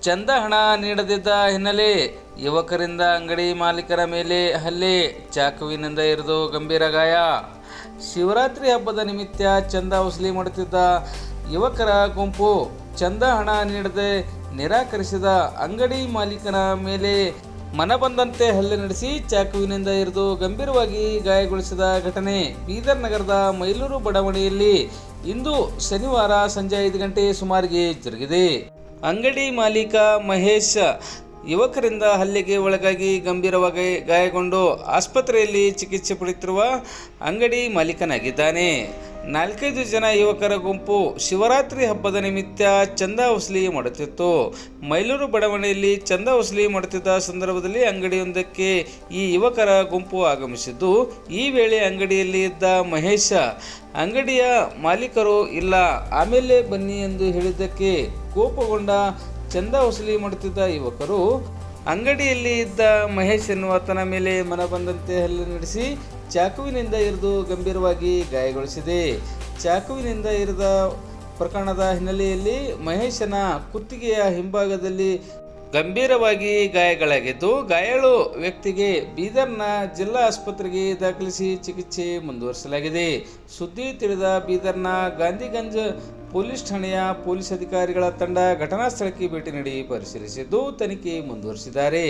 ಚಂದ ಹಣ ನೀಡದಿದ್ದ ಹಿನ್ನೆಲೆ ಯುವಕರಿಂದ ಅಂಗಡಿ ಮಾಲೀಕರ ಮೇಲೆ ಹಲ್ಲೆ, ಚಾಕುವಿನಿಂದ ಇರಿದು ಗಂಭೀರ ಗಾಯ. ಶಿವರಾತ್ರಿ ಹಬ್ಬದ ನಿಮಿತ್ತ ಚಂದ ವಸೂಲಿ ಮಾಡುತ್ತಿದ್ದ ಯುವಕರ ಗುಂಪು ಚಂದ ಹಣ ನೀಡದೆ ನಿರಾಕರಿಸಿದ ಅಂಗಡಿ ಮಾಲೀಕನ ಮೇಲೆ ಮನಬಂದಂತೆ ಹಲ್ಲೆ ನಡೆಸಿ ಚಾಕುವಿನಿಂದ ಇರಿದು ಗಂಭೀರವಾಗಿ ಗಾಯಗೊಳಿಸಿದ ಘಟನೆ ಬೀದರ್ ನಗರದ ಮೈಲೂರು ಬಡಾವಣೆಯಲ್ಲಿ ಇಂದು ಶನಿವಾರ ಸಂಜೆ 5 ಗಂಟೆ ಸುಮಾರಿಗೆ ಜರುಗಿದೆ. ಅಂಗಡಿ ಮಾಲೀಕ ಮಹೇಶ್ ಯುವಕರಿಂದ ಹಲ್ಲೆಗೆ ಒಳಗಾಗಿ ಗಂಭೀರವಾಗಿ ಗಾಯಗೊಂಡು ಆಸ್ಪತ್ರೆಯಲ್ಲಿ ಚಿಕಿತ್ಸೆ ಪಡೆಯುತ್ತಿರುವ ಅಂಗಡಿ ಮಾಲೀಕನಾಗಿದ್ದಾನೆ. 4-5 ಜನ ಯುವಕರ ಗುಂಪು ಶಿವರಾತ್ರಿ ಹಬ್ಬದ ನಿಮಿತ್ತ ಚಂದ ವಸೂಲಿ ಮಾಡುತ್ತಿತ್ತು. ಮೈಲೂರು ಬಡಾವಣೆಯಲ್ಲಿ ಚಂದ ವಸೂಲಿ ಮಾಡುತ್ತಿದ್ದ ಸಂದರ್ಭದಲ್ಲಿ ಅಂಗಡಿಯೊಂದಕ್ಕೆ ಈ ಯುವಕರ ಗುಂಪು ಆಗಮಿಸಿದ್ದು, ಈ ವೇಳೆ ಅಂಗಡಿಯಲ್ಲಿ ಇದ್ದ ಮಹೇಶ ಅಂಗಡಿಯ ಮಾಲೀಕರು ಇಲ್ಲ, ಆಮೇಲೆ ಬನ್ನಿ ಎಂದು ಹೇಳಿದ್ದಕ್ಕೆ ಕೋಪಗೊಂಡ ಚಂದ ವಸೂಲಿ ಮಾಡುತ್ತಿದ್ದ ಯುವಕರು ಅಂಗಡಿಯಲ್ಲಿ ಇದ್ದ ಮಹೇಶ್ ಎನ್ನುವಾತನ ಮೇಲೆ ಮನಬಂದಂತೆ ಹಲ್ಲೆ ನಡೆಸಿ ಚಾಕುವಿನಿಂದ ಇರಿದು ಗಂಭೀರವಾಗಿ ಗಾಯಗೊಳಿಸಿದೆ. ಚಾಕುವಿನಿಂದ ಇರಿದ ಪ್ರಕರಣದ ಹಿನ್ನೆಲೆಯಲ್ಲಿ ಮಹೇಶನ ಕುತ್ತಿಗೆಯ ಹಿಂಭಾಗದಲ್ಲಿ ಗಂಭೀರವಾಗಿ ಗಾಯಗಳಾಗಿದ್ದು, ಗಾಯಾಳು ವ್ಯಕ್ತಿಗೆ ಬೀದರ್ನ ಜಿಲ್ಲಾ ಆಸ್ಪತ್ರೆಗೆ ದಾಖಲಿಸಿ ಚಿಕಿತ್ಸೆ ಮುಂದುವರಿಸಲಾಗಿದೆ. ಸುದ್ದಿ ತಿಳಿದ ಬೀದರ್ನ ಗಾಂಧಿಗಂಜ್ ಪೊಲೀಸ್ ಠಾಣೆಯ ಪೊಲೀಸ್ ಅಧಿಕಾರಿಗಳ ತಂಡ ಘಟನಾ ಸ್ಥಳಕ್ಕೆ ಭೇಟಿ ನೀಡಿ ಪರಿಶೀಲಿಸಿದ್ದು ತನಿಖೆ ಮುಂದುವರಿಸಿದ್ದಾರೆ.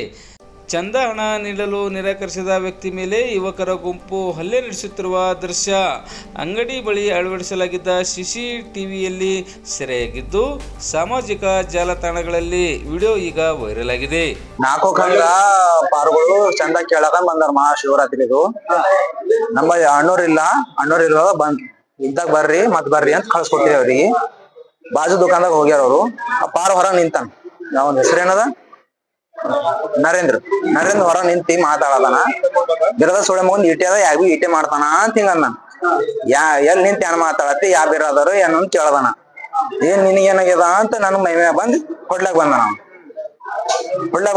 ಚಂದ ಹಣ ನೀಡಲು ನಿರಾಕರಿಸಿದ ವ್ಯಕ್ತಿ ಮೇಲೆ ಯುವಕರ ಗುಂಪು ಹಲ್ಲೆ ನಡೆಸುತ್ತಿರುವ ದೃಶ್ಯ ಅಂಗಡಿ ಬಳಿ ಅಳವಡಿಸಲಾಗಿದ್ದ CCTVಯಲ್ಲಿ ಸೆರೆಯಾಗಿದ್ದು, ಸಾಮಾಜಿಕ ಜಾಲತಾಣಗಳಲ್ಲಿ ವಿಡಿಯೋ ಈಗ ವೈರಲ್ ಆಗಿದೆ. 4 ಕಂಗ ಪಾರುಗಳು ಚಂದ ಕೇಳಕ ಬಂದಾರ ಮಹಾಶಿವರಾತ್ರಿದು. ನಮ್ಮ ಅಣ್ಣೋರಿಲ್ಲ ಬಂದ್ ಇದ್ದಾಗ ಬರ್ರಿ ಅಂತ ಕಳ್ಸ್ಕೊಟ್ಟಿರಿ ಅವ್ರಿಗೆ. ಬಾಜು ದುಕಾನ್ದಾಗ ಹೋಗ್ಯಾರ ಅವರು. ಆ ಪಾರು ಹೊರ ನಿಂತಾನ. ಅವನ ಹೆಸರೇನದ ನರೇಂದ್ರ ಹೊರ ನಿಂತಿ ಮಾತಾಡದಾನ. ಬಿರದ ಸುಳೆ ಮಗನ್ ಈಟೆ ಅದ ಯಾಗೂ ಈಟೆ ಮಾಡ್ತಾನ ಅಂತ ಹಿಂಗಂದ. ಎಲ್ ನಿಂತ ಏನ್ ಮಾತಾಡತಿ, ಯಾ ಬಿರದಾರು ಏನಂತ ಕೇಳದಾನ. ಏನ್ ನಿನಗೇನಾಗ್ಯದ ಅಂತ ನನ್ ಮೈ ಬಂದ್ ಹೊಡ್ಲಾಕ್ ಬಂದ.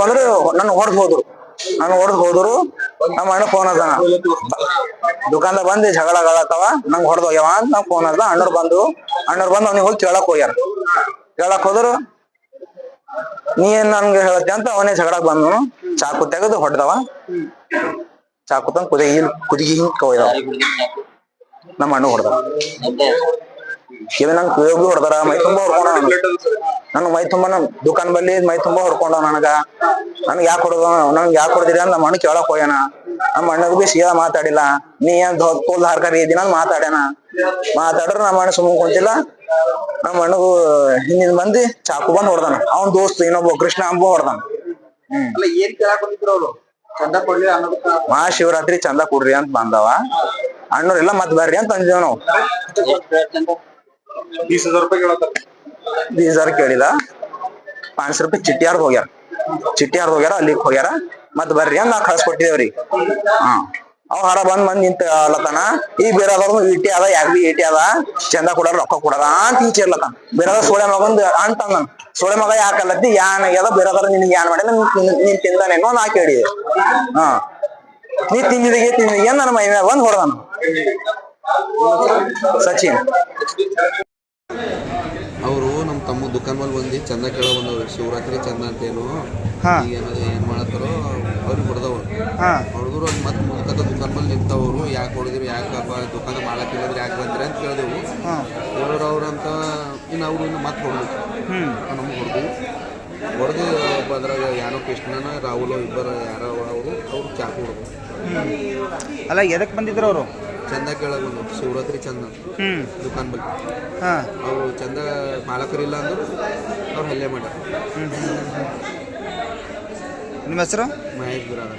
ಬಂದ್ರು ನನ್ ಹೊಡೆದ್ ಹೋದ್ರು. ನಮ್ಮ ಅಣ್ಣ ಫೋನ್ ಅದಾನ, ದುಕಾನ್ದಾಗ ಬಂದ್ ಜಗಳಗಳತ್ತವ, ನಂಗ್ ಹೊಡೆದ್ ಹೋಗ್ಯಾವ ಅಂತ ನಾವ್ ಫೋನ್ ಅದ. ಅಣ್ಣವ್ರು ಬಂದು ಅವ್ನಿಗೆ ಹೋಗಿ ಕೇಳಕ್ ಹೋದ್ರು. ನೀ ಏನ್ ನನ್ಗೆ ಹೇಳತ್ತೆ ಅಂತ ಅವನೇ ಜಗಳಕ್ ಬಂದನು. ಚಾಕು ತೆಗೆದು ಹೊಡೆದವ. ಚಾಕು ತಂದ್ ಕುದಿಗಿ ಹಿಂಗ್ ಹೋಯ್ದವ. ನಮ್ಮ ಅಣ್ಣ ಹೊಡೆದ. ನಂಗ್ ಕುಯೋಗಿ ಹೊಡೆದಾರ. ಮೈ ತುಂಬಾ ಹೊಡ್ಕೊಂಡ. ನನ್ ಮೈ ತುಂಬಾ ದುಕಾನ್ ಬಲ್ಲಿ ಮೈ ತುಂಬಾ ಹೊಡ್ಕೊಂಡ. ನನ್ಗೆ ಯಾಕೆ ಹೊಡೆದಿರಿ ಅಂತ ನಮ್ಮ ಅಣ್ಣ ಕೇಳಕ್ ಹೋಗ್ಯಾನ. ನಮ್ಮ ಅಣ್ಣಗ್ ಬಿ ಸೀದಾ ಮಾತಾಡಿಲ್ಲ. ನೀ ಏನ್ ತೋಲ್ ಹಾರ್ಕಾರಿ ಇದ್ದೀನ ಅಂತ ಮಾತಾಡ್ರ ನಮ್ಮ ಅಣ್ಣ ಸುಮ್ಮನೆ ಕುಂತಿಲ್ಲ. ನಮ್ಮ ಅಣ್ಣಗೂ ಹಿಂದಿನ ಮಂದಿ ಚಾಕು ಬಂದ್ ಹೊಡ್ದಾನ. ಅವ್ನ್ ದೋಸ್ತ್ ಇನ್ನೊಬ್ಬ ಕೃಷ್ಣ ಅಂಬ ಹೊಡ್ದಾನ. ಮಹಾಶಿವರಾತ್ರಿ ಚಂದ ಕೊಡ್ರಿ ಅಂತ ಬಂದವ. ಅಣ್ಣವ್ರೆಲ್ಲ ಮತ್ ಬರ್ರಿ ಅಂತ ಅಂದಿದ್ದೇವ್ ನಾವು. 20,000 ಕೇಳಿಲ್ಲ. 500 ರೂಪಾಯಿ ಚಿಟ್ಟಿ ಹಾರ್ದ್ ಹೋಗ್ಯಾರ. ಅಲ್ಲಿಗೆ ಹೋಗ್ಯಾರ. ಮತ್ ಬರ್ರಿ ಅಂತ ನಾ ಕಳ್ಸ್ಕೊಟ್ಟಿದೇವ್ರಿ. ಅವ್ ಹೊರ ಬಂದ್ ನಿಂತ ಅಲ್ಲತಾನ. ಈ ಬೇರೆದವ್ರು ಈಟಿ ಅದ, ಯಾಗ್ಬಿ ಈಟಿ ಅದ, ಚಂದ ಕೊಡಾರ ರೊಕ್ಕ ಕೊಡದ ಅಂತ ಹಿಂಚಿರ್ಲತಾನ. ಬೇರೆದ ಸೋಳೆ ಮಗಂದ್ ಅಂತಂದ. ಸೋಳೆ ಮಗ ಯಾಕಲ್ಲತ್ತಿ, ಯಾನ್ ಆಗ್ಯದ, ಬೇರೆದವ್ರ ನಿನ್ಗೆ ಏನ್ ಮಾಡಿಲ್ಲ, ನೀನ್ ತಿಂದಾನೇನೋ ನಾ ಕೇಳಿದೆ. ನೀ ತಿಂದಿಗೆ ನನ್ನ ಮೈ ಮ್ಯಾಗ ಬಂದ್ ಹೊಡ್ದಾನ. ಸಚಿನ್ ಅವರು ನಮ್ಮ ತಮ್ಮ ದುಕಾನ್ ಮೇಲೆ ಬಂದು ಚಂದ ಕೇಳ ಬಂದವ್ರು. ಶಿವರಾತ್ರಿ ಚಂದ ಅಂತೇನು ಈಗ ಏನ್ ಮಾಡತ್ತಾರೋ ಅವ್ರಿಗೆ ಹೊಡೆದವ್ರು. ಹೊಡೆದ್ರು ಅದು ಮತ್ತೆ ಮುದುಕತ್ತ ದುಕಾನ್ ಮೇಲೆ ನಿಂತವ್ರು. ಯಾಕೆ ಹೊಡೆದಿರಿ, ಯಾಕಪ್ಪ ದುಕಾನ ಮಾಡಕ್ಕಿಲ್ಲಂದ್ರೆ ಯಾಕೆ ಬಂದ್ರಿ ಅಂತ ಕೇಳಿದೆವು. ಅವ್ರಂತ ಇನ್ನು ಮತ್ತೆ ಹೊಡೆದು ನಮ್ಗೆ ಹೊಡೆದು ಅದ್ರಾಗ ಯಾರೋ ಕೃಷ್ಣನ ರಾಹುಲ್ ಇಬ್ಬರು ಯಾರೋ ಅವ್ರು ಚಾಕು ಹೊಡೆದು. ಅಲ್ಲ, ಎದಕ್ಕೆ ಬಂದಿದ್ರು ಅವರು? ಚಂದ ಕೇಳಕ್ ಬಂದು ಶಿವರಾತ್ರಿ ಚಂದ ದುಕಾನ್ ಬಳಿ. ಅವರು ಚಂದ ಮಾಲಕರಿಲ್ಲ ಅಂದ್ರು ಅವ್ರು ಹಲ್ಲೆ ಮಾಡ್ಯಾರ. ನಿಮ್ಮ ಹೆಸರು? ಮಹೇಶ್ ಬಿರಾದ.